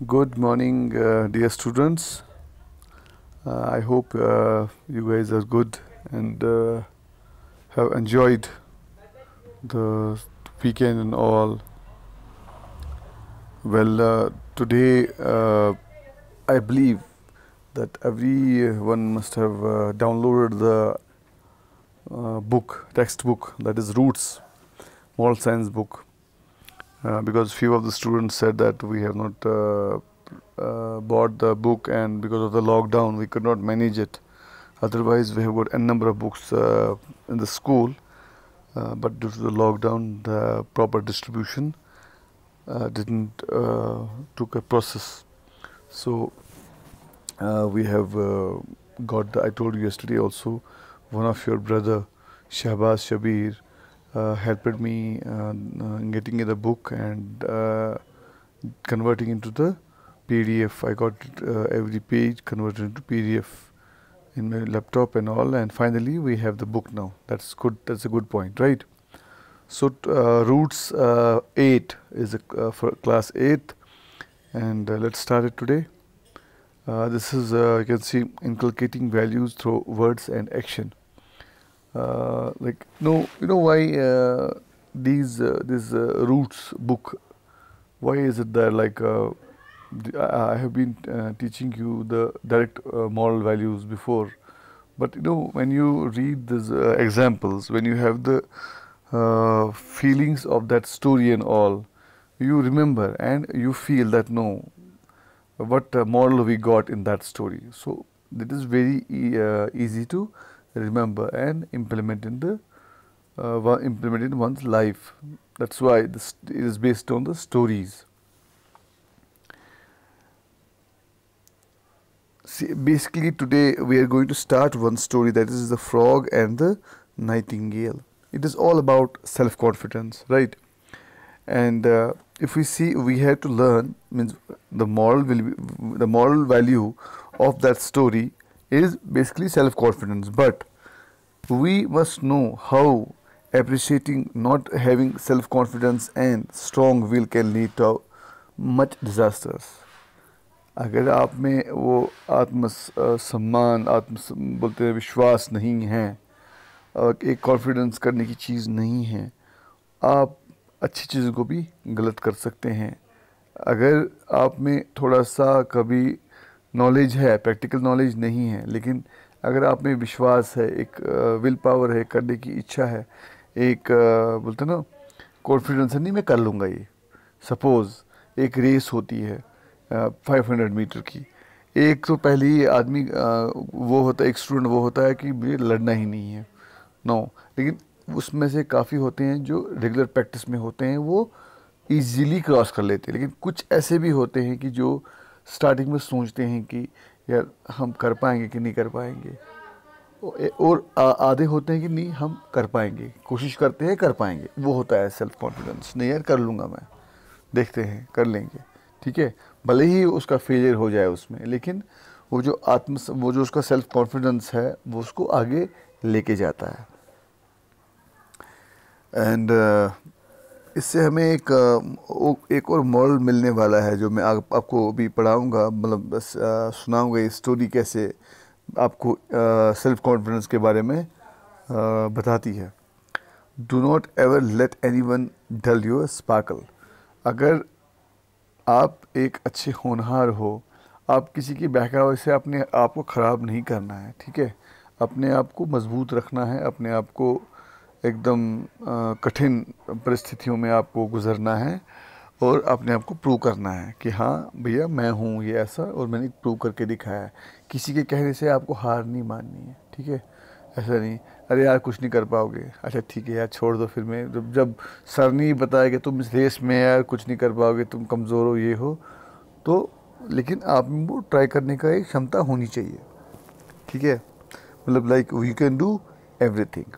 Good morning, dear students. I hope you guys are good and have enjoyed the weekend and all. Well, today I believe that everyone must have downloaded the textbook, that is Roots, moral science book, because few of the students said that we have not bought the book, and because of the lockdown we could not manage it. Otherwise, we have got a number of books in the school, but due to the lockdown, the proper distribution didn't took a process. So we have got. I told you yesterday also, one of your brother, Shahbaz Shabir, helped me in getting the book and converting into the PDF. I got every page converted into PDF in my laptop and all, and finally we have the book now. That's good. That's a good point, right? So Roots 8 is for class 8th, and let's start it today. This is you can see inculcating values through words and action. Like no, you know why these this Roots book? Why is it there? Like I have been teaching you the direct moral values before, but you know when you read these examples, when you have the feelings of that story and all, you remember and you feel that no, what moral we got in that story. So it is very easy to remember and implement in the implement in one's life. That's why this it is based on the stories. See, basically today we are going to start one story, that is the frog and the nightingale. It is all about self-confidence, right? And if we see, we have to learn, means the moral value of that story is basically self-confidence. But we must know how appreciating not having self-confidence and strong will can lead to much disasters. अगर आप में वो सम्मान बोलते हैं विश्वास नहीं है, एक कॉन्फिडेंस करने की चीज़ नहीं है, आप अच्छी चीज़ों को भी गलत कर सकते हैं. अगर आप में थोड़ा सा कभी नॉलेज है, प्रैक्टिकल नॉलेज नहीं है, लेकिन अगर आप में विश्वास है, एक विल पावर है, करने की इच्छा है, एक बोलते हैं ना कॉन्फिडेंस है, नहीं मैं कर लूँगा ये. सपोज़ एक रेस होती है 500 मीटर की. एक तो पहले ही आदमी वो होता है, एक स्टूडेंट वो होता है कि मुझे लड़ना ही नहीं है, नो. लेकिन उसमें से काफ़ी होते हैं जो रेगुलर प्रैक्टिस में होते हैं, वो इजीली क्रॉस कर लेते हैं. लेकिन कुछ ऐसे भी होते हैं कि जो स्टार्टिंग में सोचते हैं कि यार हम कर पाएंगे कि नहीं कर पाएंगे, और आधे होते हैं कि नहीं हम कर पाएंगे, कोशिश करते हैं कर पाएंगे. वो होता है सेल्फ कॉन्फिडेंस, नहीं यार कर लूँगा मैं, देखते हैं कर लेंगे, ठीक है, भले ही उसका फेलियर हो जाए उसमें, लेकिन वो जो उसका सेल्फ कॉन्फिडेंस है वो उसको आगे लेके जाता है. एंड इससे हमें एक और मॉरल मिलने वाला है, जो मैं आपको अभी पढ़ाऊँगा, मतलब सुनाऊँगा ये स्टोरी कैसे आपको सेल्फ कॉन्फिडेंस के बारे में बताती है. Do not ever let anyone dull your sparkle. अगर आप एक अच्छे होनहार हो, आप किसी की बहकावे से अपने आप को ख़राब नहीं करना है, ठीक है. अपने आप को मजबूत रखना है, अपने आप को एकदम कठिन परिस्थितियों में आपको गुजरना है, और अपने आप को प्रूव करना है कि हाँ भैया मैं हूँ ये ऐसा, और मैंने प्रूव करके दिखाया है. किसी के कहने से आपको हार नहीं माननी है, ठीक है. ऐसा नहीं अरे यार कुछ नहीं कर पाओगे, अच्छा ठीक है यार छोड़ दो, फिर मैं जब सर नहीं बताया कि तुम इस रेस में यार कुछ नहीं कर पाओगे, तुम कमज़ोर हो, ये हो, तो लेकिन आप में वो ट्राई करने का एक क्षमता होनी चाहिए, ठीक है. मतलब like we can do everything.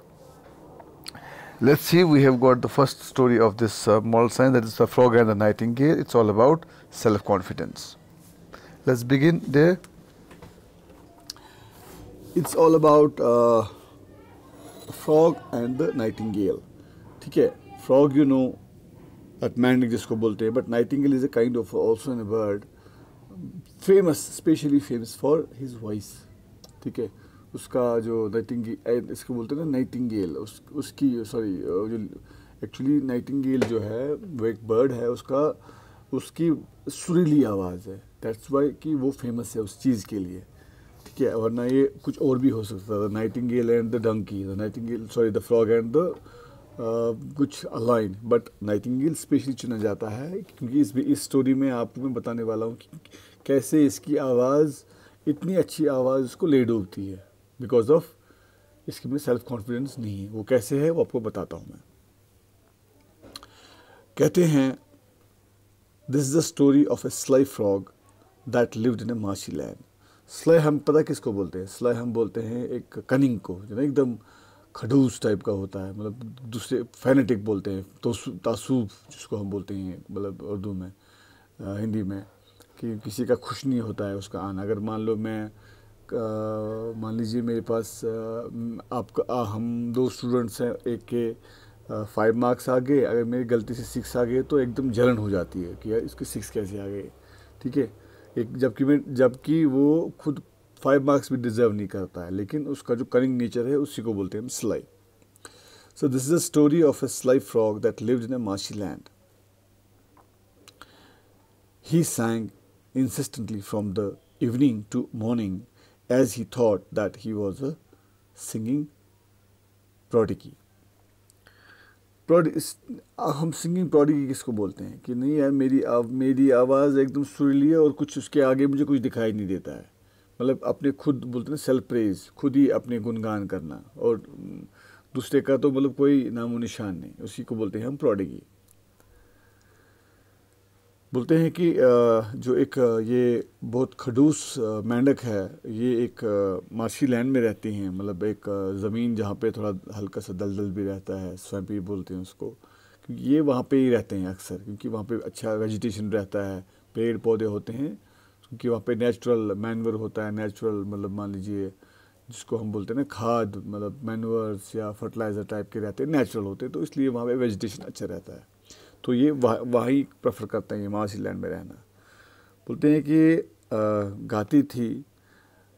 Let's see, we have got the first story of this moral science, that is the frog and the nightingale. It's all about self-confidence. Let's begin there. It's all about frog and the nightingale. ठीक है. Frog, you know, that man जिसको बोलते हैं, but nightingale is a kind of also a bird. Famous, specially famous for his voice, ठीक है। उसका जो Nightingale, इसको बोलते हैं ना नाइटिंगेल, उसकी सॉरी जो एक्चुअली नाइटिंगेल जो है वो एक बर्ड है, उसकी सुरीली आवाज़ है, दैट्स वाई कि वो फेमस है उस चीज़ के लिए, ठीक है। वरना ये कुछ और भी हो सकता था, nightingale and the donkey, the nightingale sorry the frog and the कुछ अलाइन, बट नाइटिंगेल स्पेशली चुना जाता है क्योंकि इस स्टोरी में आपको मैं बताने वाला हूँ कि कैसे इसकी आवाज़, इतनी अच्छी आवाज़ उसको ले डूबती है, बिकॉज ऑफ इसके में सेल्फ कॉन्फिडेंस नहीं है। वो कैसे है वो आपको बताता हूँ मैं। कहते हैं, this is the story of A sly frog that lived in A marshy land. Sly हम पता किसको बोलते हैं? स्लाई हम बोलते हैं एक कनिंग को, जो ना एकदम खड़ूस टाइप का होता है, मतलब दूसरे फैनेटिक बोलते हैं, तासूब जिसको हम बोलते हैं, मतलब उर्दू में, हिंदी में, कि किसी का खुश नहीं होता है उसका आना। अगर मान लो मान लीजिए मेरे पास आपका हम 2 स्टूडेंट्स हैं, एक के 5 मार्क्स आ गए, अगर मेरी गलती से 6 आ गए तो एकदम जलन हो जाती है कि यार इसके 6 कैसे आ गए, ठीक है। एक जबकि वो खुद 5 मार्क्स भी डिजर्व नहीं करता है, लेकिन उसका जो कनिंग नेचर है उसी को बोलते हैं हम sly. So this is a story of A sly frog that lived in a marshy land. He sang insistently from the evening to morning, as he thought that he was a singing prodigy. हम singing prodigy किसको बोलते हैं कि नहीं यार मेरी आवाज़ एकदम सुरीली है और कुछ उसके आगे मुझे कुछ दिखाई नहीं देता है, मतलब अपने खुद बोलते हैं सेल्फ प्रेज, खुद ही अपने गुणगान करना, और दूसरे का तो मतलब कोई नामो निशान नहीं, उसी को बोलते हैं हम prodigy। बोलते हैं कि जो एक ये बहुत खड़ूस मेंढक है, ये एक मार्शी लैंड में रहती हैं, मतलब एक ज़मीन जहाँ पे थोड़ा हल्का सा दलदल भी रहता है, स्वैम्पी बोलते हैं उसको, क्योंकि ये वहाँ पे ही रहते हैं अक्सर, क्योंकि वहाँ पे अच्छा वेजिटेशन रहता है, पेड़ पौधे होते हैं, क्योंकि वहाँ पे नेचुरल मैनवर होता है, नेचुरल मतलब मान लीजिए जिसको हम बोलते हैं ना खाद, मतलब मैनवर्स या फर्टिलाइज़र टाइप के रहते हैं, नेचुरल होते हैं, तो इसलिए वहाँ पे वेजिटेशन अच्छा रहता है, तो ये वही प्रेफर करते हैं ये मार्शी लैंड में रहना। बोलते हैं कि गाती थी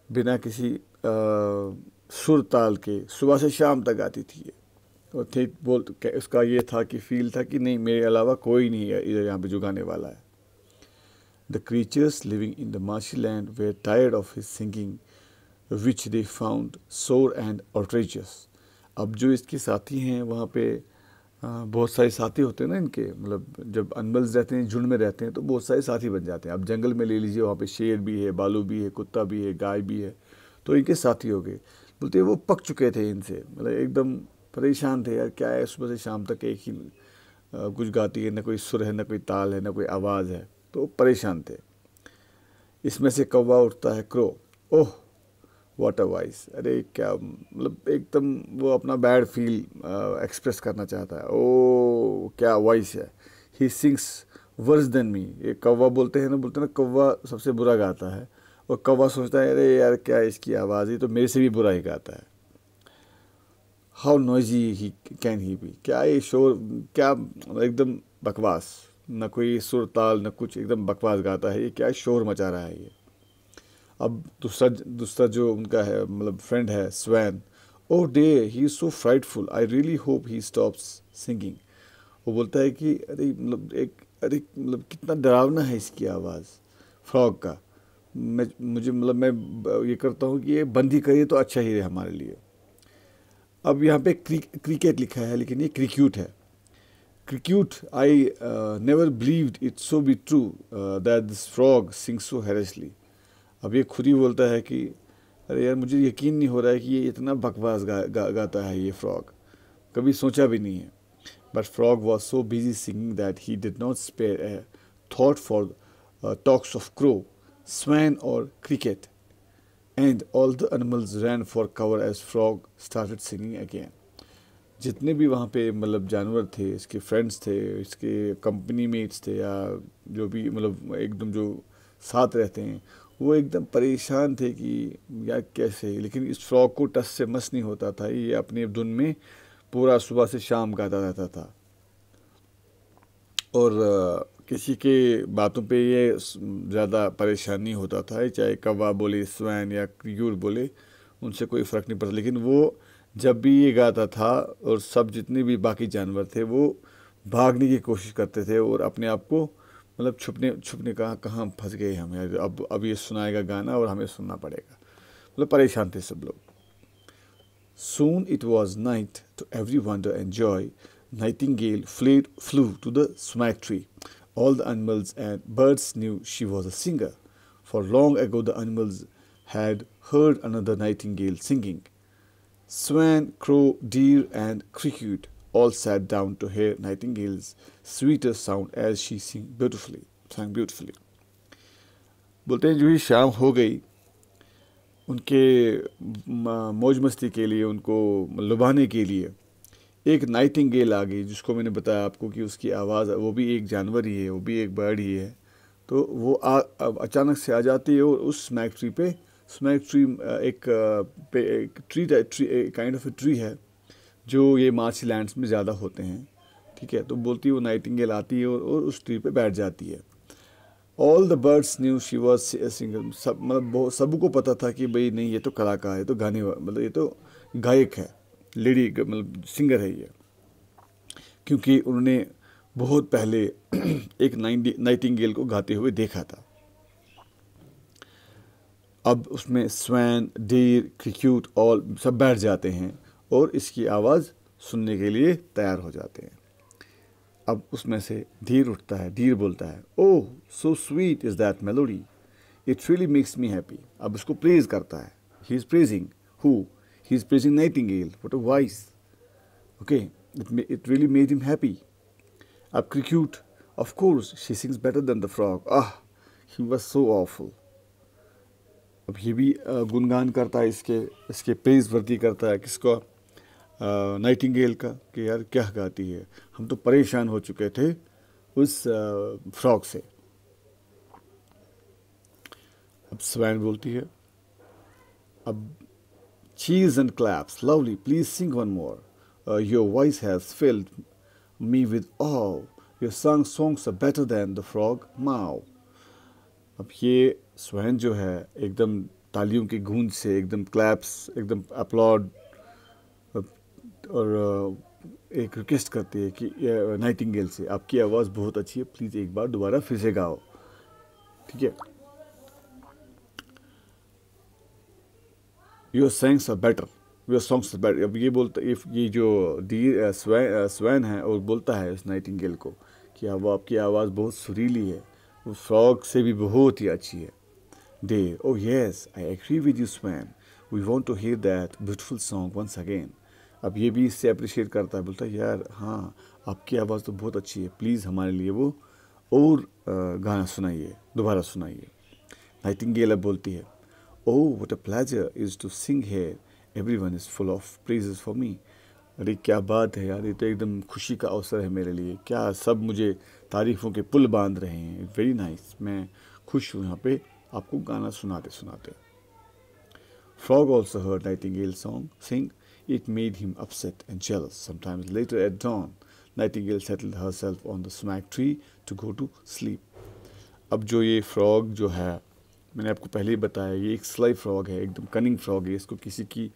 बिना किसी सुर ताल के, सुबह से शाम तक गाती थी ये, और थे उसका ये था कि फील था कि नहीं मेरे अलावा कोई नहीं है इधर यहाँ पे जो गाने वाला है। The creatures living in the marshy land were tired of his singing which they found sore and outrageous. अब जो इसके साथी हैं वहाँ पे बहुत सारे साथी होते हैं ना इनके, मतलब जब एनिमल्स रहते हैं झुंड में रहते हैं तो बहुत सारे साथी बन जाते हैं। अब जंगल में ले लीजिए, वहाँ पे शेर भी है, भालू भी है, कुत्ता भी है, गाय भी है, तो इनके साथी हो गए। बोलते हैं वो पक चुके थे इनसे, मतलब एकदम परेशान थे, यार क्या है सुबह से शाम तक एक ही कुछ गाती है, ना कोई सुर है, ना कोई ताल है, ना कोई आवाज़ है, तो परेशान थे। इसमें से कौवा उठता है, crow, oh what a voice, अरे क्या, मतलब एकदम वो अपना बैड फील एक्सप्रेस करना चाहता है, ओ क्या वॉइस है। He sings worse than me, ये कौवा बोलते हैं ना कौवा सबसे बुरा गाता है, और कौवा सोचता है अरे यार क्या इसकी आवाज़ ही तो मेरे से भी बुरा ही गाता है। How noisy he can he be, क्या ये शोर, क्या एकदम बकवास, न कोई सुर ताल न कुछ, एकदम बकवास गाता है, ये क्या शोर मचा रहा है ये। अब दूसरा जो उनका है मतलब फ्रेंड है swan, oh day he is so frightful, I really hope he stops singing. वो बोलता है कि अरे मतलब कितना डरावना है इसकी आवाज़ फ्रॉग का, मैं ये करता हूँ कि ये बंद ही करिए तो अच्छा ही है हमारे लिए। अब यहाँ पे क्रिकेट लिखा है लेकिन ये क्रिक्यूट है। Cricket, I never believed it so be true that this frog sings so hoarsely. अब ये खुद ही बोलता है कि अरे यार मुझे यकीन नहीं हो रहा है कि ये इतना बकवास गाता है ये फ्रॉग, कभी सोचा भी नहीं है। But frog was so busy singing that he did not spare a thought for talks of crow, swan और cricket, and all the animals ran for cover as frog started singing again. जितने भी वहाँ पे मतलब जानवर थे, इसके friends थे, इसके कंपनी मेट्स थे, या जो भी मतलब एकदम जो साथ रहते हैं, वो एकदम परेशान थे कि यार कैसे, लेकिन इस फ्रॉग को टस से मस नहीं होता था, ये अपने धुन में पूरा सुबह से शाम गाता रहता था। और किसी के बातों पे ये ज़्यादा परेशान नहीं होता था, चाहे कौवा बोले, स्वैन या क्रियूर बोले, उनसे कोई फ़र्क नहीं पड़ता। लेकिन वो जब भी ये गाता था और सब जितने भी बाकी जानवर थे वो भागने की कोशिश करते थे और अपने आप को मतलब छुपने छुपने कहाँ फंस गए हम यार, अब ये सुनाएगा गाना और हमें सुनना पड़ेगा, मतलब परेशान थे सब लोग। Soon it was night. To every wonder and joy, Nightingale flew to the smack tree. All the animals and birds knew she was a singer, for long ago the animals had heard another nightingale singing. Swan, crow, deer, and cricket all sat down to hear Nightingale's sweeter sound as she sang beautifully. बोलते हैं जो ही शाम हो गई, उनके मौज मस्ती के लिए, उनको लुभाने के लिए एक नाइटिंगेल आ गई, जिसको मैंने बताया आपको कि उसकी आवाज़, वो भी एक जानवर ही है, वो भी एक बर्ड ही है। तो वो अचानक से आ जाती है और उस स्मैक ट्री पे, स्मैक ट्री एक tree kind of a tree है जो ये मार्शी लैंड्स में ज़्यादा होते हैं, ठीक है। तो बोलती है वो नाइटिंगेल आती है और उस ट्री पे बैठ जाती है। All the birds knew she was singer, सब मतलब सबको पता था कि भाई नहीं, ये तो कलाकार है, तो गाने मतलब ये तो गायक है, लेडी मतलब सिंगर है ये, क्योंकि उन्होंने बहुत पहले एक नाइटिंगेल को गाते हुए देखा था। अब उसमें स्वैन, डीर, क्रिक्यूट ऑल सब बैठ जाते हैं और इसकी आवाज़ सुनने के लिए तैयार हो जाते हैं। अब उसमें से धीर उठता है, धीर बोलता है, oh so sweet is that melody, it really makes me happy. अब उसको प्रेज करता है, he is praising who, he is praising nightingale, what a voice, okay, it really made him happy. अब cricket, of course she sings better than the frog, he was so awful. अब ये भी गुणगान करता है, इसके प्रेज वर्दी करता है, किसको, नाइटिंगेल का, कि यार क्या गाती है, हम तो परेशान हो चुके थे उस फ्रॉग से। अब स्वैन बोलती है, अब चीज and claps, lovely, please sing one more, your voice has filled me with awe, your songs are better than the frog माओ। अब ये स्वैन जो है एकदम तालियों की गूंज से, एकदम क्लैप्स, एकदम अपलॉड, और एक रिक्वेस्ट करती है कि नाइटिंगेल से, आपकी आवाज़ बहुत अच्छी है, प्लीज़ एक बार दोबारा फिर से गाओ, ठीक है। Your songs are better, your songs are better. अब ये बोलता, ये जो स्वैन है और बोलता है उस नाइटिंगेल को कि अब आपकी आवाज़ बहुत सुरीली है, वो फ्रॉग से भी बहुत ही अच्छी है। Day, oh yes, I agree with you swan, we want to hear that beautiful song once again. अब ये भी इससे अप्रिशिएट करता है, बोलता है यार हाँ, आपकी आवाज़ तो बहुत अच्छी है, प्लीज़ हमारे लिए वो और गाना सुनाइए, दोबारा सुनाइए। नाइटिंगेल अब बोलती है, oh what a pleasure is to sing here, everyone is full of praises for me. अरे क्या बात है यार, ये तो एकदम खुशी का अवसर है मेरे लिए, क्या सब मुझे तारीफ़ों के पुल बांध रहे हैं, वेरी नाइस, मैं खुश हूँ यहाँ पे आपको गाना सुनाते सुनाते। Frog also heard Nightingale song Singh, it made him upset and jealous. Sometimes later at dawn, Nightingale settled herself on the smack tree to go to sleep. अब जो ये फ्रॉग जो है, मैंने आपको पहले ही बताया, ये एक स्लाई फ्रॉग है, एकदम कनिंग फ्रॉग है, इसको किसी की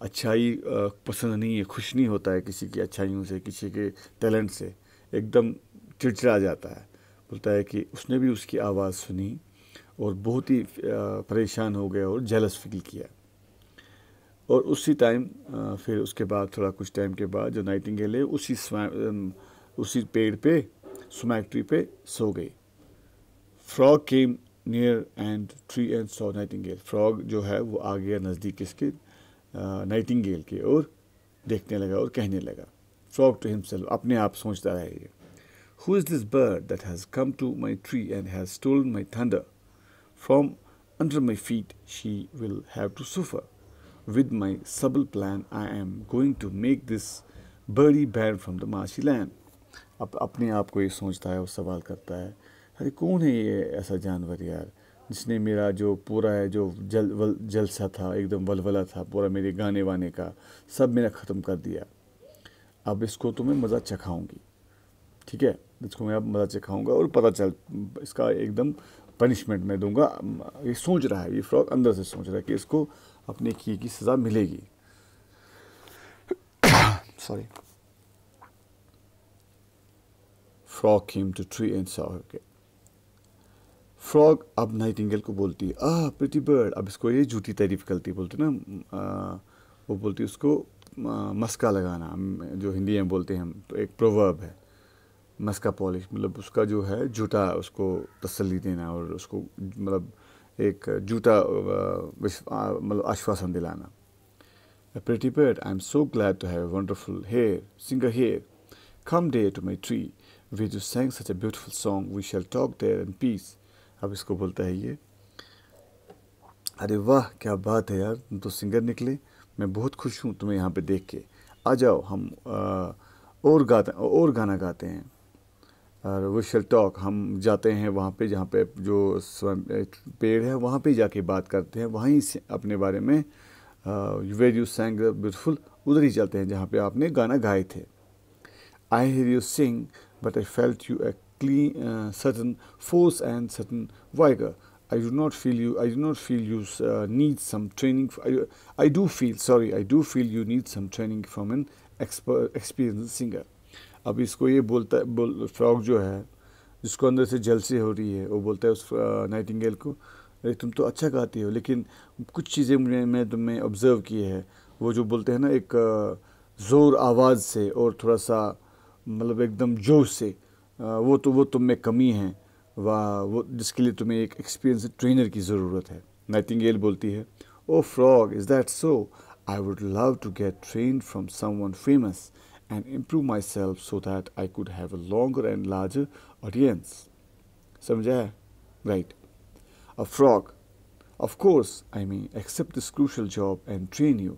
अच्छाई पसंद नहीं है, खुश नहीं होता है किसी की अच्छाइयों से, किसी के टैलेंट से, एकदम चिड़चिड़ा जाता है। बोलता है कि उसने भी उसकी आवाज़ सुनी और बहुत ही परेशान हो गया और जेलस फील किया। और उसी टाइम फिर उसके बाद थोड़ा कुछ टाइम के बाद जो नाइटिंगेल है उसी पेड़ पे, स्मैक ट्री पे सो गई। Frog came near and tree and saw Nightingale, frog जो है वो आ गया नज़दीक इसके नाइटिंगेल के और देखने लगा और कहने लगा, फ्रॉग टू हिमसेल्फ, अपने आप सोचता रहा ये, who is this bird that has come to my tree and has stolen my thunder, from under my feet she will have to suffer, with my subtle plan I am going to make this birdie banned from the marshy land। अब अपने आप को ये सोचता है और सवाल करता है, अरे कौन है ये ऐसा जानवर यार, जिसने मेरा जो पूरा है जो जलसा था, एकदम वलवला था पूरा मेरे गाने वाने का, सब मेरा ख़त्म कर दिया, अब इसको तो मैं मज़ा चखाऊंगी। ठीक है, इसको मैं अब मज़ा से खाऊंगा और पता चल इसका एकदम पनिशमेंट मैं दूंगा। ये सोच रहा है, ये फ्रॉग अंदर से सोच रहा है कि इसको अपने किए की सज़ा मिलेगी। Sorry. Frog came to tree and saw her. Frog अब नाइटिंगेल को बोलती है, प्रिटी बर्ड। अब इसको ये झूठी तारीफ करती बोलती ना, वो बोलती है उसको मस्का लगाना, जो हिंदी में बोलते हैं हम, तो एक प्रोवर्ब है मस्का पॉलिश, मतलब उसका जो है झूठा उसको तसल्ली देना और उसको मतलब एक झूठा मतलब आश्वासन दिलाना। A pretty bird, I am so glad to have a wonderful singer here. Come dear to my tree, where you sang such a beautiful song. We shall talk there in peace. अब इसको बोलता है ये, अरे वाह क्या बात है यार, तुम तो सिंगर निकले, मैं बहुत खुश हूँ तुम्हें यहाँ पे देख के। आ जाओ हम और गाना गाते हैं। और वी शैल टॉक, हम जाते हैं वहाँ पे जहाँ पे जो पेड़ है वहाँ पे जाके बात करते हैं, वहीं से अपने बारे में वेर यू सैंग ब्यूटीफुल, उधर ही चलते हैं जहाँ पे आपने गाना गाए थे। I hear you sing but I felt you a clean, certain force and certain vigor. I do not feel you need some training. I do feel you need some training from an experienced singer. अब इसको ये frog जो है, जिसको अंदर से जलसी हो रही है, वो बोलता है उस नाइटिंगेल को, अरे तुम तो अच्छा गाती हो, लेकिन कुछ चीज़ें मैं तुम्हें ऑब्ज़र्व की है। वो जो बोलते हैं ना, एक ज़ोर आवाज़ से और थोड़ा सा मतलब एकदम जोश से, वो तुम में कमी है, वाह वो जिसके लिए तुम्हें एक एक्सपीरियंस ट्रेनर की ज़रूरत है। नाइटिंगेल बोलती है, oh frog, is that so? I would love to get train from someone famous and improve myself so that I could have a longer and larger audience. समझा है? Right. A frog. Of course, I mean, accept this crucial job and train you.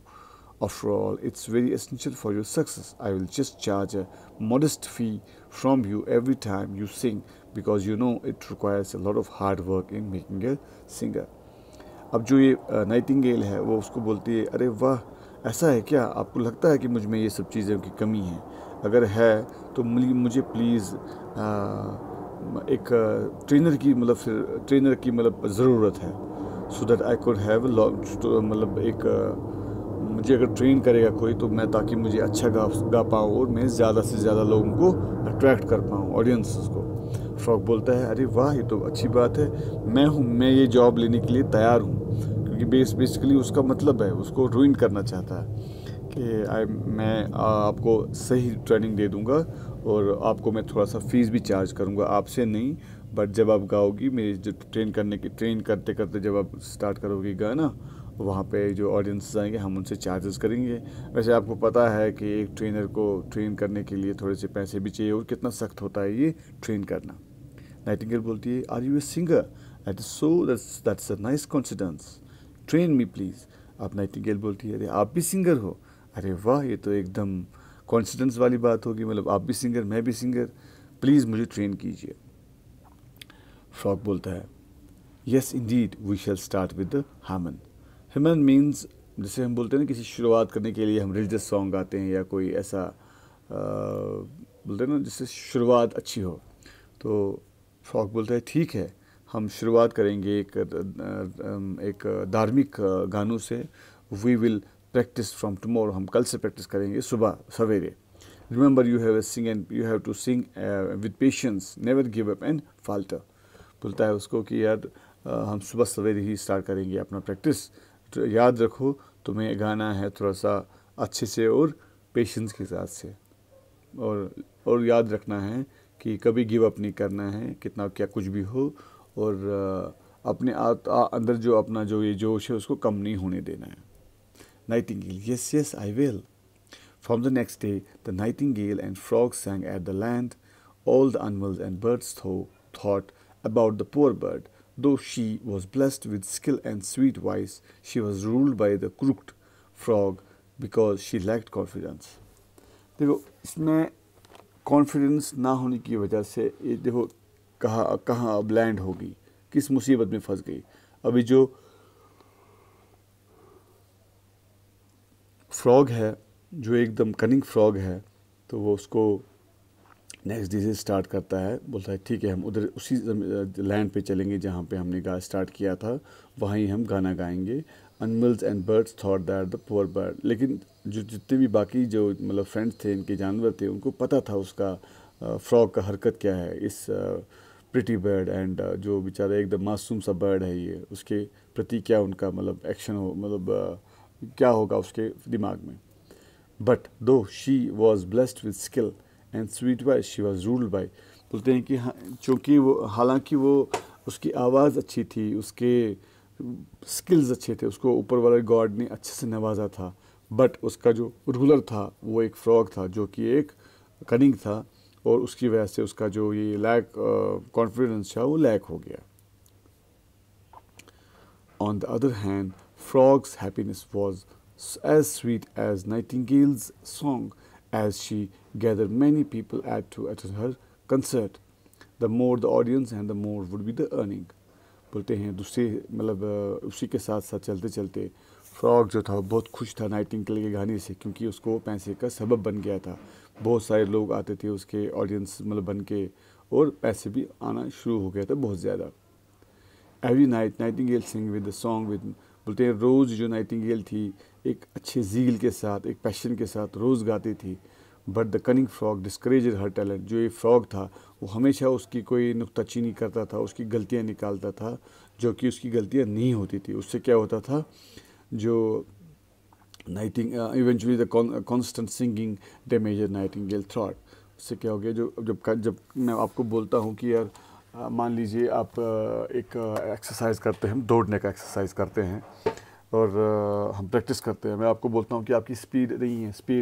After all, it's very essential for your success. I will just charge a modest fee from you every time you sing because you know it requires a lot of hard work in making a singer. अब जो ये Nightingale है वो उसको बोलती है, अरे वाह ऐसा है क्या, आपको लगता है कि मुझ में ये सब चीज़ों की कमी है? अगर है तो मुझे प्लीज़ एक ट्रेनर की मतलब ज़रूरत है, so that I could have मतलब एक मुझे अगर ट्रेन करेगा कोई तो मैं, ताकि मुझे अच्छा गा पाऊँ और मैं ज़्यादा से ज़्यादा लोगों को अट्रैक्ट कर पाऊँ, ऑडियंस को। फ्रॉग बोलता है, अरे वाह ये तो अच्छी बात है, मैं ये जॉब लेने के लिए तैयार हूँ, क्योंकि बेसिकली उसका मतलब है, उसको रूइन करना चाहता है कि मैं आपको सही ट्रेनिंग दे दूँगा और आपको मैं थोड़ा सा फीस भी चार्ज करूँगा, आपसे नहीं बट जब आप गाओगी, मेरी जो ट्रेन करते करते जब आप स्टार्ट करोगी गाना, वहाँ पे जो ऑडियंस आएंगे हम उनसे चार्जेस करेंगे। वैसे आपको पता है कि एक ट्रेनर को ट्रेन करने के लिए थोड़े से पैसे भी चाहिए और कितना सख्त होता है ये ट्रेन करना। नाइटिंगेल बोलती है, are you a singer? That's a nice confidence, train me please. अब नाइटिंगेल बोलती है, अरे आप भी सिंगर हो? अरे वाह ये तो एकदम कॉन्फिडेंस वाली बात होगी, मतलब आप भी सिंगर मैं भी सिंगर, प्लीज़ मुझे ट्रेन कीजिए। फ्रॉग बोलता है, yes indeed we shall start with the hymn. Hymn means, जैसे हम बोलते हैं ना किसी शुरुआत करने के लिए हम रिलीजियस सॉन्ग गाते हैं या कोई ऐसा बोलते हैं ना जिससे शुरुआत अच्छी हो, तो फ्रॉग बोलता है ठीक है, हम शुरुआत करेंगे एक धार्मिक गानों से। We will practice from tomorrow, हम कल से प्रैक्टिस करेंगे सुबह सवेरे। Remember you have to sing with patience, never give up and falter. बोलता है उसको कि यार हम सुबह सवेरे ही स्टार्ट करेंगे अपना प्रैक्टिस, तो याद रखो तुम्हें गाना है थोड़ा सा अच्छे से और पेशेंस के साथ से, और याद रखना है कि कभी गिव अप नहीं करना है, कितना क्या कुछ भी हो, और अपने अंदर जो अपना जो ये जोश है उसको कम नहीं होने देना है। Nightingale, yes yes I will. From the next day, the nightingale and frog sang at the land. All the animals and birds thought about the poor bird. Though she was blessed with skill and sweet voice, she was ruled by the crooked frog because she lacked confidence. देखो इसमें confidence ना होने की वजह से ये देखो कहाँ अब लैंड होगी, किस मुसीबत में फंस गई। अभी जो फ्रॉग है, जो एकदम कनिंग फ्रॉग है, तो वो उसको नेक्स्ट डे से स्टार्ट करता है, बोलता है ठीक है हम उधर उसी लैंड पे चलेंगे जहाँ पे हमने गा स्टार्ट किया था, वहीं हम गाना गाएंगे। Animals and birds thought that the poor bird, लेकिन जो जितने भी बाकी जो मतलब फ्रेंड्स थे, इनके जानवर थे, उनको पता था उसका फ्रॉग का हरकत क्या है, इस प्रिटी बर्ड एंड जो बेचारा एकदम मासूम सा बर्ड है ये, उसके प्रति क्या उनका मतलब एक्शन हो, मतलब क्या होगा उसके दिमाग में। बट दो she was blessed with skill and sweet wise she was ruled by, बोलते हैं कि हाँ, चूँकि वो हालांकि वो उसकी आवाज़ अच्छी थी, उसके स्किल्स अच्छे थे, उसको ऊपर वाले गॉड ने अच्छे से नवाजा था, बट उसका जो रूलर था वो एक फ्रॉग था जो कि एक कनिंग था, और उसकी वजह से उसका जो ये लैक कॉन्फिडेंस था वो लैक हो गया। On the other hand, Frog's happiness was as sweet as Nightingale's song, as she gathered many people to attend her concert. The more the audience and the more would be the earning. बोलते हैं दूसरे मतलब उसी के साथ साथ चलते चलते फ्रॉग जो था बहुत खुश था नाइटिंगेल के गाने से, क्योंकि उसको पैसे का सबब बन गया था। बहुत सारे लोग आते थे उसके ऑडियंस मतलब बन के, और पैसे भी आना शुरू हो गया था बहुत ज़्यादा। Every night Nightingale sing with the song with, बोलते हैं रोज़ जो नाइटिंगेल थी एक अच्छे जील के साथ, एक पैशन के साथ रोज़ गाती थी। But the cunning frog discouraged her talent, जो ये फ्रॉग था वो हमेशा उसकी कोई नुक्ताचीनी करता था, उसकी गलतियाँ निकालता था, जो कि उसकी गलतियाँ नहीं होती थी। उससे क्या होता था, जो नाइटिंग eventually the constant singing damage Nightingale thought. उससे क्या हो गया, जो जब मैं आपको बोलता हूँ कि यार मान लीजिए आप एक एक्सरसाइज करते हैं, हम दौड़ने का एक्सरसाइज करते हैं और हम प्रैक्टिस करते हैं, मैं आपको बोलता हूँ कि आपकी स्पीड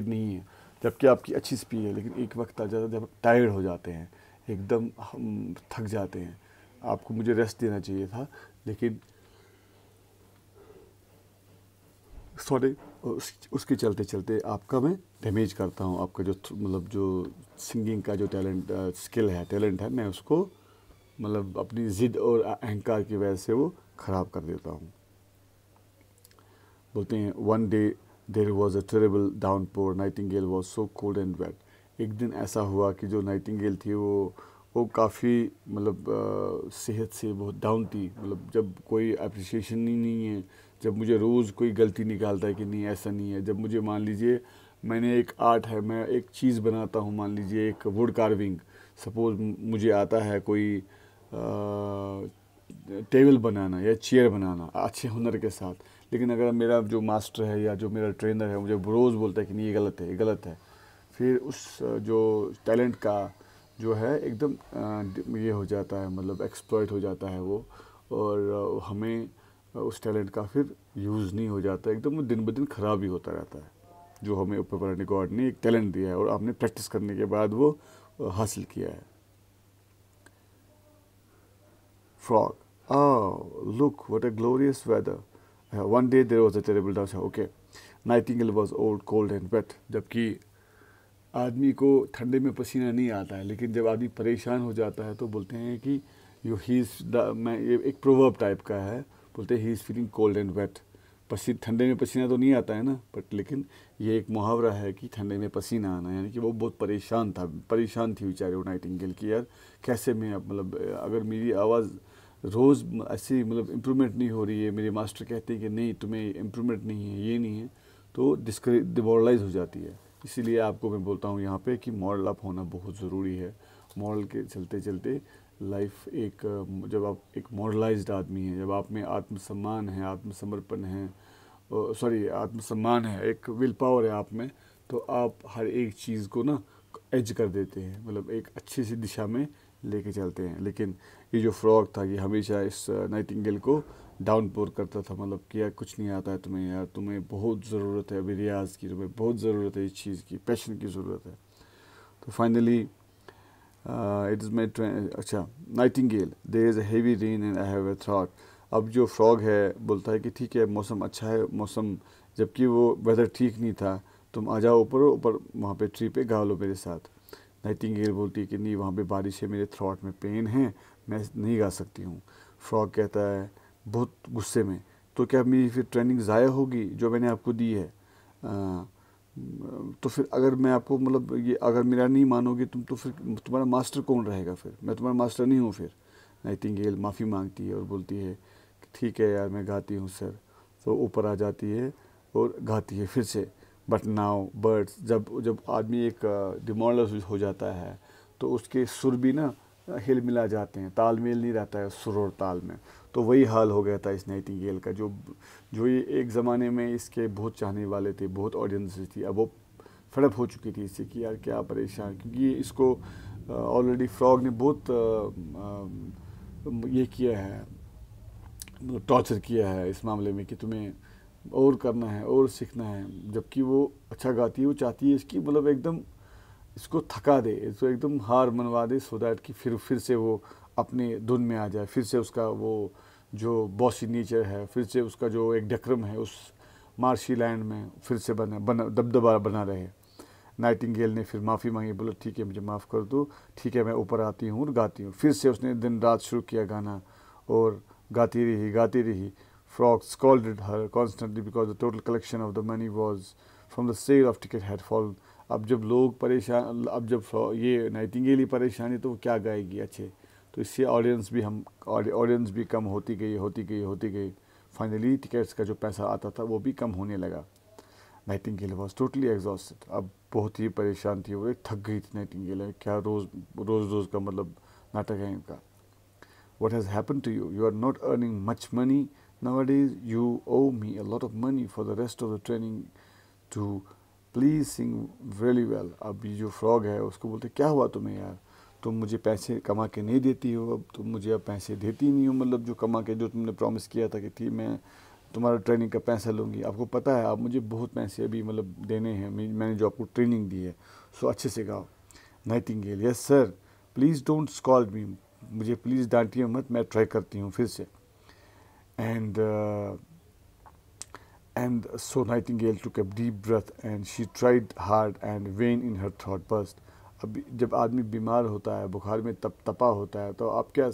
नहीं है, जबकि आपकी अच्छी स्पीड है, लेकिन एक वक्त आ जाता है जब आप टायर्ड हो जाते हैं, एकदम हम थक जाते हैं, आपको मुझे रेस्ट देना चाहिए था, लेकिन सॉरी उसके चलते चलते आपका मैं डैमेज करता हूँ, आपका जो मतलब जो सिंगिंग का जो स्किल है, टैलेंट है, मैं उसको मतलब अपनी ज़िद और अहंकार की वजह से वो ख़राब कर देता हूँ। बोलते हैं one day there was a terrible downpour, nightingale was so cold and wet. एक दिन ऐसा हुआ कि जो नाइटिंगेल थी वो काफ़ी मतलब सेहत से बहुत डाउन थी, मतलब जब कोई अप्रिसिएशन ही नहीं है, जब मुझे रोज़ कोई गलती निकालता है कि नहीं ऐसा नहीं है, जब मुझे मान लीजिए मैंने एक आर्ट है, मैं एक चीज़ बनाता हूँ, मान लीजिए एक वुड कार्विंग, सपोज़ मुझे आता है कोई टेबल बनाना या चेयर बनाना अच्छे हुनर के साथ, लेकिन अगर मेरा जो मास्टर है या जो मेरा ट्रेनर है मुझे रोज़ बोलता है कि नहीं ये गलत है, ये गलत है, फिर उस जो टैलेंट का जो है एकदम ये हो जाता है, मतलब एक्सप्लॉइट हो जाता है वो, और हमें उस टैलेंट का फिर यूज़ नहीं हो जाता, एकदम वो दिन ब दिन ख़राब ही होता रहता है। जो हमें ऊपर वाले गॉड ने एक टैलेंट दिया है और आपने प्रैक्टिस करने के बाद वो हासिल किया है। Frog. Oh, look, what a glorious weather. One day there was a terrible drought. Okay. Nightingale was old, cold and wet. जबकि आदमी को ठंडे में पसीना नहीं आता है, लेकिन जब आदमी परेशान हो जाता है तो बोलते हैं कि यू ही मैं ये एक प्रोवर्ब टाइप का है, बोलते हैं he is feeling cold and wet. ठंडे में पसीना तो नहीं आता है ना, बट लेकिन ये एक मुहावरा है कि ठंडे में पसीना आना, यानी कि वो बहुत परेशान थी बेचारे वो नाइटिंगेल की, यार कैसे मैं मतलब अगर मेरी आवाज़ रोज़ ऐसी मतलब इम्प्रूवमेंट नहीं हो रही है, मेरे मास्टर कहते हैं कि नहीं तुम्हें इम्प्रूवमेंट नहीं है, ये नहीं है, तो डिमोरलाइज हो जाती है। इसीलिए आपको मैं बोलता हूँ यहाँ पे कि मॉडल अप होना बहुत ज़रूरी है। मॉडल के चलते चलते लाइफ एक जब आप एक मॉडलाइज्ड आदमी हैं, जब आप में आत्मसम्मान है, आत्मसमर्पण है, सॉरी आत्मसम्मान है, एक विल पावर है आप में, तो आप हर एक चीज़ को ना एज कर देते हैं, मतलब एक अच्छी सी दिशा में लेके चलते हैं। लेकिन ये जो फ्रॉग था ये हमेशा इस नाइटिंगेल को डाउन पोर करता था, मतलब कि यार कुछ नहीं आता है तुम्हें, यार तुम्हें बहुत ज़रूरत है अभी रियाज की, तुम्हें बहुत ज़रूरत है इस चीज़ की, पैशन की ज़रूरत है। तो फाइनली इट इज़ माई अच्छा nightingale there is a heavy rain and I have a thought. अब जो फ्रॉग है बोलता है कि ठीक है मौसम अच्छा है, मौसम जबकि वो वेदर ठीक नहीं था, तुम आ जाओ ऊपर वहाँ पे ट्री पे गा लो मेरे साथ। नाइटिंगेल बोलती है कि नहीं वहाँ पे बारिश है, मेरे थ्रॉट में पेन है, मैं नहीं गा सकती हूँ। फ्रॉग कहता है बहुत गुस्से में, तो क्या मेरी फिर ट्रेनिंग ज़ाया होगी जो मैंने आपको दी है। तो फिर अगर मैं आपको मतलब ये अगर मेरा नहीं मानोगे तुम, तो फिर तुम्हारा मास्टर कौन रहेगा? फिर मैं तुम्हारा मास्टर नहीं हूँ। फिर नाइटिंगेल माफ़ी मांगती है और बोलती है कि ठीक है यार मैं गाती हूँ सर। तो ऊपर आ जाती है और गाती है फिर से। बट नाउ बर्ड्स, जब जब आदमी एक डिमोरलाइज हो जाता है तो उसके सुर भी ना हिल मिला जाते हैं, तालमेल नहीं रहता है सुर और ताल में। तो वही हाल हो गया था इस नाइटिंगेल का। जो ये एक ज़माने में इसके बहुत चाहने वाले थे, बहुत ऑडियंस थी, अब वो फड़प हो चुकी थी इससे कि यार क्या परेशान, क्योंकि इसको ऑलरेडी फ्रॉग ने बहुत ये किया है, टॉर्चर किया है इस मामले में कि तुम्हें और करना है और सीखना है। जबकि वो अच्छा गाती है, वो चाहती है इसकी मतलब एकदम इसको थका दे, इसको एकदम हार मनवा दे, सो दैट कि फिर से वो अपने धुन में आ जाए, फिर से उसका वो जो बॉसी नेचर है, फिर से उसका जो एक डेक्रम है उस मार्शी लैंड में फिर से बना दबदबा बना रहे। नाइटिंगेल ने फिर माफ़ी मांगी, बोला ठीक है मुझे माफ़ कर दो, ठीक है मैं ऊपर आती हूँ और गाती हूँ। फिर से उसने दिन रात शुरू किया गाना और गाती रही गाती रही। Frog scolded her constantly because the total collection of the money was from the sale of ticket had fallen. अब जब लोग परेशान, अब जब ये नाइटिंगेल ही परेशानी, तो वो क्या गाएगी अच्छे? तो इससे ऑडियंस भी कम होती गई। फाइनली टिकट्स का जो पैसा आता था वो भी कम होने लगा। नाइटिंगेल वॉज टोटली एग्जॉस्टेड, अब बहुत ही परेशान थी वो, एक थक गई थी नाइटिंगेल। क्या रोज़ का मतलब नाटक है इनका। What has happened to you? You are not earning much money nowadays. You owe me a lot of money for the rest of the training to please sing really well. अब ये जो frog है उसको बोलते क्या हुआ तुम्हें यार, तुम मुझे पैसे कमा के नहीं देती हो, अब तुम मुझे अब पैसे देती नहीं हो, मतलब जो कमा के जो तुमने प्रॉमिस किया था कि ठीक मैं तुम्हारा ट्रेनिंग का पैसा लूँगी। आपको पता है आप मुझे बहुत पैसे अभी मतलब देने हैं, मैंने जो आपको ट्रेनिंग दी है, सो अच्छे से गाओ। Nightingale, yes sir, please don't scold me, मुझे प्लीज़ डांटिए मत, मैं ट्राई करती हूँ फिर से। And so nightingale took a deep breath and she tried hard and vein in her थॉट बर्स्ट। अब जब आदमी बीमार होता है, बुखार में तपा होता है, तो आप क्या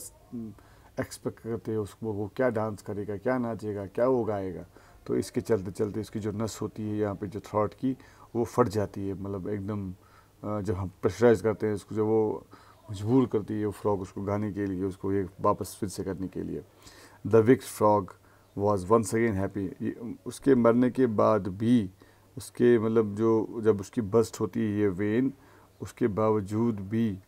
एक्सपेक्ट करते हो उसको, वो क्या डांस करेगा, क्या नाचेगा, क्या वो गाएगा? तो इसके चलते चलते इसकी जो नस होती है यहाँ पे जो थ्रॉट की, वो फट जाती है, मतलब एकदम जब हम प्रेशराइज करते हैं उसको, जब वो मजबूर करती है वो फ्रॉग उसको गाने के लिए, उसको ये वापस फिर से करने के लिए। The wicked frog was once again happy. उसके मरने के बाद भी उसके मतलब जो जब उसकी बस्ट होती है ये वेन, उसके बावजूद भी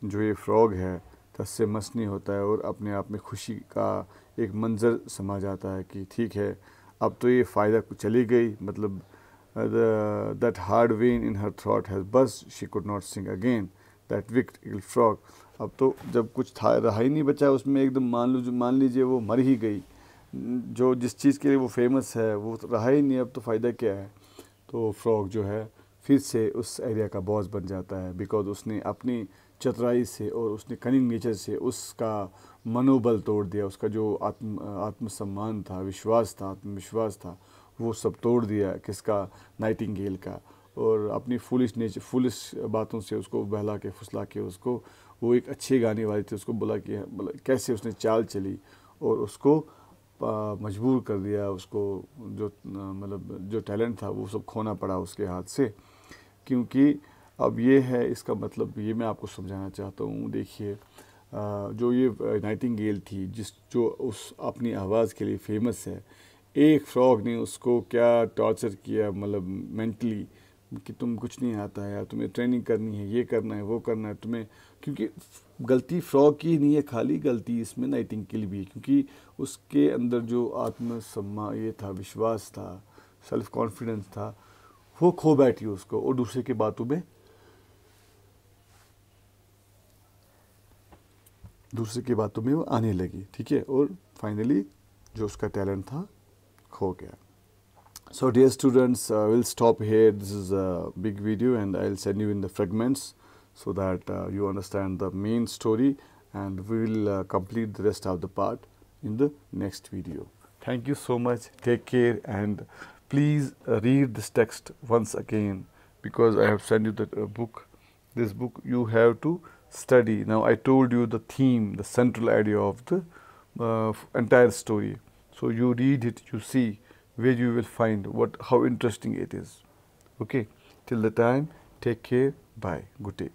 जो ये फ्रॉग है तस से मस नहीं होता है और अपने आप में खुशी का एक मंजर समा जाता है कि ठीक है अब तो ये फ़ायदा चली गई, मतलब that hard vein in her throat has burst, she could not sing again that wicked frog. अब तो जब कुछ था रहा ही नहीं बचा उसमें, एकदम मान लीजिए वो मर ही गई, जो जिस चीज़ के लिए वो फेमस है वो रहा ही नहीं, अब तो फ़ायदा क्या है? तो फ्रॉग जो है फिर से उस एरिया का बॉस बन जाता है, बिकॉज उसने अपनी चतुराई से और उसने कनिंग नेचर से उसका मनोबल तोड़ दिया, उसका जो आत्मसम्मान था, विश्वास था, आत्मविश्वास था, वो सब तोड़ दिया। किसका? नाइटिंगेल का। और अपनी फुलिश बातों से उसको बहला के फुसला के उसको, वो एक अच्छी गाने वाली थी, उसको बोला कि कैसे उसने चाल चली और उसको मजबूर कर दिया, उसको जो मतलब जो टैलेंट था वो सब खोना पड़ा उसके हाथ से। क्योंकि अब ये है इसका मतलब, ये मैं आपको समझाना चाहता हूँ। देखिए जो ये नाइटिंगेल थी जो उस अपनी आवाज़ के लिए फेमस है, एक फ्रॉग ने उसको क्या टॉर्चर किया, मतलब मेंटली, कि तुम कुछ नहीं आता है यार, तुम्हें ट्रेनिंग करनी है, ये करना है, वो करना है तुम्हें। क्योंकि गलती फ्रॉग की नहीं है खाली, गलती इसमें नाइटिंगेल भी है, क्योंकि उसके अंदर जो आत्मसम्मान ये था, विश्वास था, सेल्फ कॉन्फिडेंस था, वो खो बैठी उसको और दूसरे की बातों में वो आने लगी, ठीक है, और फाइनली जो उसका टैलेंट था खो गया। So dear students, we'll stop here. This is a big video and I'll send you in the fragments so that you understand the main story, and we will complete the rest of the part in the next video. Thank you so much. Take care and please read this text once again, because I have sent you the book. This book you have to study. Now I told you the theme, the central idea of the entire story. So you read it, you see where you will find how interesting it is. Okay. Till the time, take care. Bye. Good day.